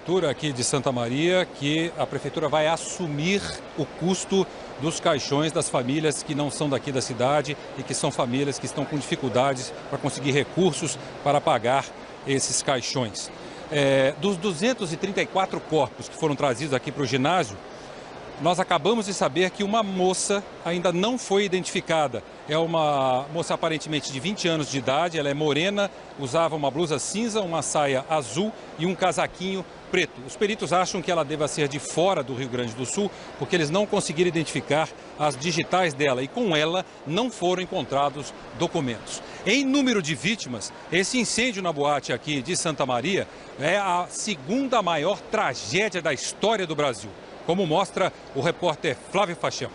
Prefeitura aqui de Santa Maria que a Prefeitura vai assumir o custo dos caixões das famílias que não são daqui da cidade e que são famílias que estão com dificuldades para conseguir recursos para pagar esses caixões. Dos 234 corpos que foram trazidos aqui para o ginásio, nós acabamos de saber que uma moça ainda não foi identificada. É uma moça aparentemente de 20 anos de idade, ela é morena, usava uma blusa cinza, uma saia azul e um casaquinho preto. Os peritos acham que ela deva ser de fora do Rio Grande do Sul, porque eles não conseguiram identificar as digitais dela e com ela não foram encontrados documentos. Em número de vítimas, esse incêndio na boate aqui de Santa Maria é a segunda maior tragédia da história do Brasil, como mostra o repórter Flávio Fachão.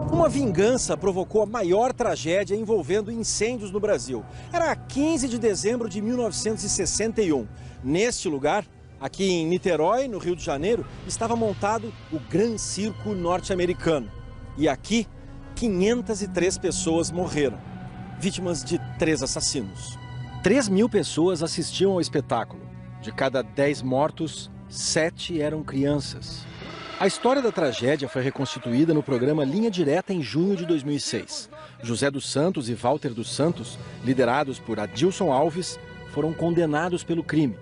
Uma vingança provocou a maior tragédia envolvendo incêndios no Brasil. Era 15 de dezembro de 1961. Neste lugar, aqui em Niterói, no Rio de Janeiro, estava montado o Gran Circo norte-americano. E aqui, 503 pessoas morreram, vítimas de 3 assassinos. 3.000 pessoas assistiam ao espetáculo. De cada 10 mortos, 7 eram crianças. A história da tragédia foi reconstituída no programa Linha Direta em junho de 2006. José dos Santos e Walter dos Santos, liderados por Adilson Alves, foram condenados pelo crime.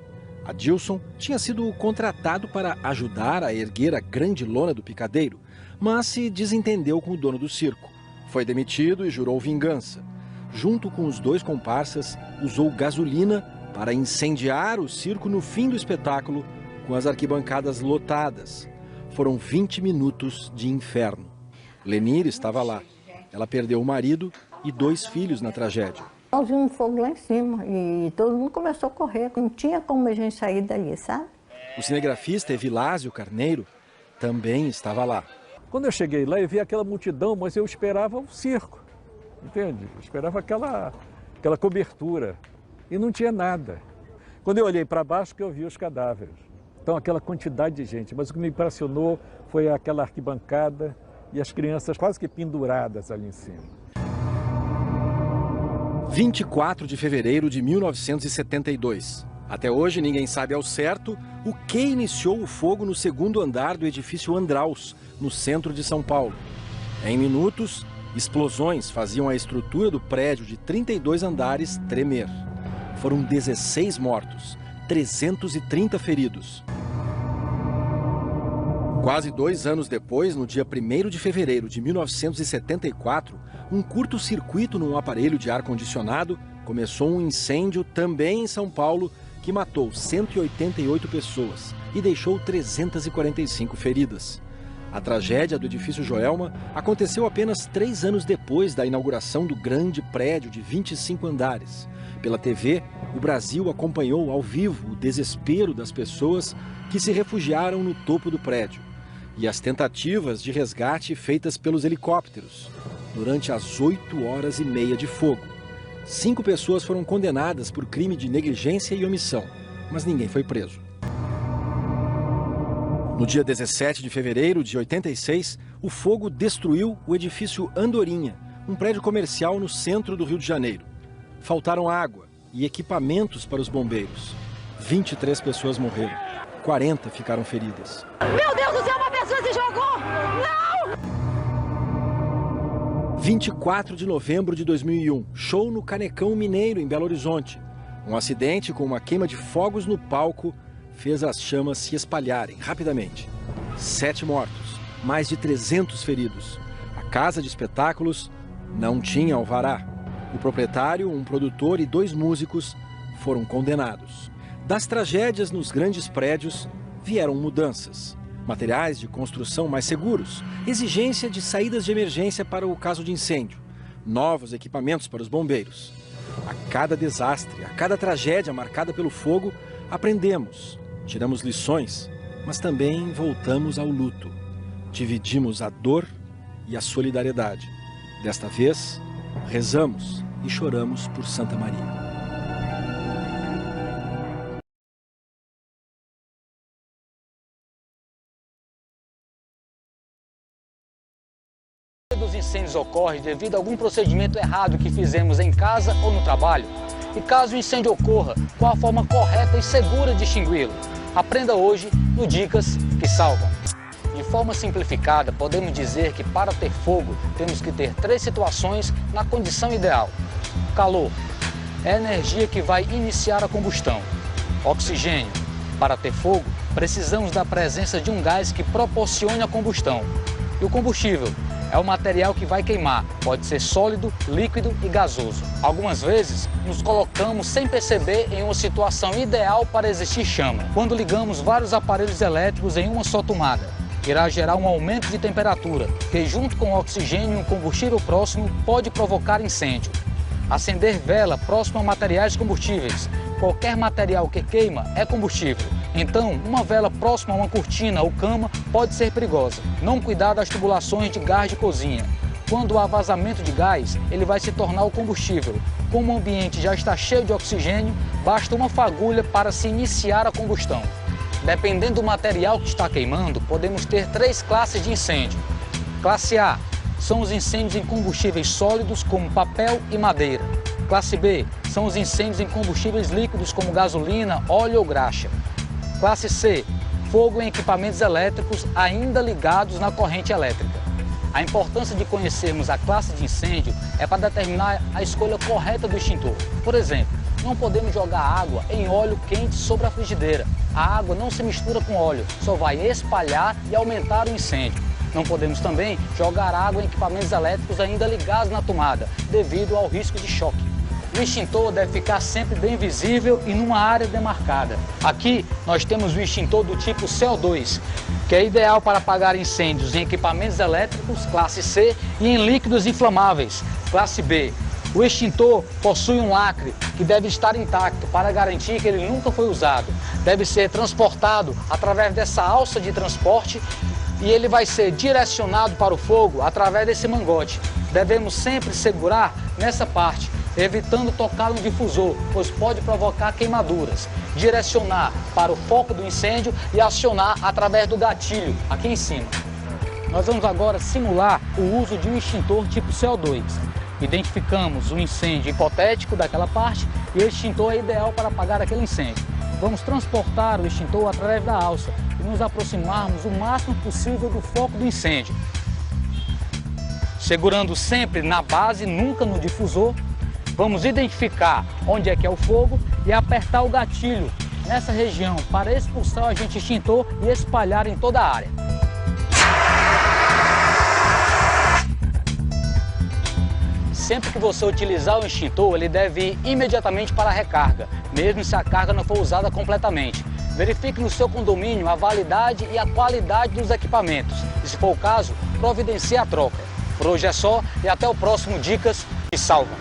Adilson tinha sido contratado para ajudar a erguer a grande lona do picadeiro, mas se desentendeu com o dono do circo. Foi demitido e jurou vingança. Junto com os 2 comparsas, usou gasolina para incendiar o circo no fim do espetáculo, com as arquibancadas lotadas. Foram 20 minutos de inferno. Lenir estava lá. Ela perdeu o marido e 2 filhos na tragédia. Nós vimos fogo lá em cima e todo mundo começou a correr. Não tinha como a gente sair dali, sabe? O cinegrafista Evilásio Carneiro também estava lá. Quando eu cheguei lá, eu vi aquela multidão, mas eu esperava o circo, entende? Eu esperava aquela cobertura e não tinha nada. Quando eu olhei para baixo, que eu vi os cadáveres. Então, aquela quantidade de gente. Mas o que me impressionou foi aquela arquibancada e as crianças quase que penduradas ali em cima. 24 de fevereiro de 1972. Até hoje, ninguém sabe ao certo o que iniciou o fogo no 2º andar do edifício Andraus, no centro de São Paulo. Em minutos, explosões faziam a estrutura do prédio de 32 andares tremer. Foram 16 mortos. 330 feridos. Quase 2 anos depois, no dia 1º de fevereiro de 1974, um curto-circuito num aparelho de ar-condicionado começou um incêndio também em São Paulo que matou 188 pessoas e deixou 345 feridas. A tragédia do edifício Joelma aconteceu apenas 3 anos depois da inauguração do grande prédio de 25 andares. Pela TV, o Brasil acompanhou ao vivo o desespero das pessoas que se refugiaram no topo do prédio e as tentativas de resgate feitas pelos helicópteros durante as 8h30 de fogo. 5 pessoas foram condenadas por crime de negligência e omissão, mas ninguém foi preso. No dia 17 de fevereiro de 86, o fogo destruiu o edifício Andorinha, um prédio comercial no centro do Rio de Janeiro. Faltaram água e equipamentos para os bombeiros. 23 pessoas morreram, 40 ficaram feridas. Meu Deus do céu, uma pessoa se jogou! Não! 24 de novembro de 2001, show no Canecão Mineiro, em Belo Horizonte. Um acidente com uma queima de fogos no palco fez as chamas se espalharem rapidamente. 7 mortos, mais de 300 feridos. A casa de espetáculos não tinha alvará. O proprietário, um produtor e 2 músicos foram condenados. Das tragédias nos grandes prédios vieram mudanças. Materiais de construção mais seguros, exigência de saídas de emergência para o caso de incêndio, novos equipamentos para os bombeiros. A cada desastre, a cada tragédia marcada pelo fogo, aprendemos, tiramos lições, mas também voltamos ao luto. Dividimos a dor e a solidariedade. Desta vez, rezamos e choramos por Santa Maria. Dos incêndios ocorre devido a algum procedimento errado que fizemos em casa ou no trabalho. E caso o incêndio ocorra, qual a forma correta e segura de extingui-lo? Aprenda hoje no Dicas que Salvam. De forma simplificada, podemos dizer que para ter fogo, temos que ter 3 situações na condição ideal. Calor é a energia que vai iniciar a combustão. Oxigênio. Para ter fogo, precisamos da presença de um gás que proporcione a combustão. E o combustível é o material que vai queimar, pode ser sólido, líquido e gasoso. Algumas vezes, nos colocamos sem perceber em uma situação ideal para existir chama. Quando ligamos vários aparelhos elétricos em uma só tomada, irá gerar um aumento de temperatura, que junto com o oxigênio e um combustível próximo pode provocar incêndio. Acender vela próximo a materiais combustíveis. Qualquer material que queima é combustível. Então, uma vela próxima a uma cortina ou cama pode ser perigosa. Não cuidar das tubulações de gás de cozinha. Quando há vazamento de gás, ele vai se tornar o combustível. Como o ambiente já está cheio de oxigênio, basta uma fagulha para se iniciar a combustão. Dependendo do material que está queimando, podemos ter 3 classes de incêndio. Classe A são os incêndios em combustíveis sólidos, como papel e madeira. Classe B são os incêndios em combustíveis líquidos, como gasolina, óleo ou graxa. Classe C, fogo em equipamentos elétricos ainda ligados na corrente elétrica. A importância de conhecermos a classe de incêndio é para determinar a escolha correta do extintor. Por exemplo, não podemos jogar água em óleo quente sobre a frigideira. A água não se mistura com óleo, só vai espalhar e aumentar o incêndio. Não podemos também jogar água em equipamentos elétricos ainda ligados na tomada, devido ao risco de choque. O extintor deve ficar sempre bem visível e numa área demarcada. Aqui nós temos o extintor do tipo CO2, que é ideal para apagar incêndios em equipamentos elétricos, classe C, e em líquidos inflamáveis, classe B. O extintor possui um lacre que deve estar intacto para garantir que ele nunca foi usado. Deve ser transportado através dessa alça de transporte e ele vai ser direcionado para o fogo através desse mangote. Devemos sempre segurar nessa parte, evitando tocar no difusor, pois pode provocar queimaduras. Direcionar para o foco do incêndio e acionar através do gatilho, aqui em cima. Nós vamos agora simular o uso de um extintor tipo CO2. Identificamos o incêndio hipotético daquela parte e o extintor é ideal para apagar aquele incêndio. Vamos transportar o extintor através da alça e nos aproximarmos o máximo possível do foco do incêndio. Segurando sempre na base, nunca no difusor, vamos identificar onde é que é o fogo e apertar o gatilho nessa região para expulsar o agente extintor e espalhar em toda a área. Sempre que você utilizar o extintor, ele deve ir imediatamente para a recarga, mesmo se a carga não for usada completamente. Verifique no seu condomínio a validade e a qualidade dos equipamentos. E se for o caso, providencie a troca. Por hoje é só e até o próximo Dicas que Salvam.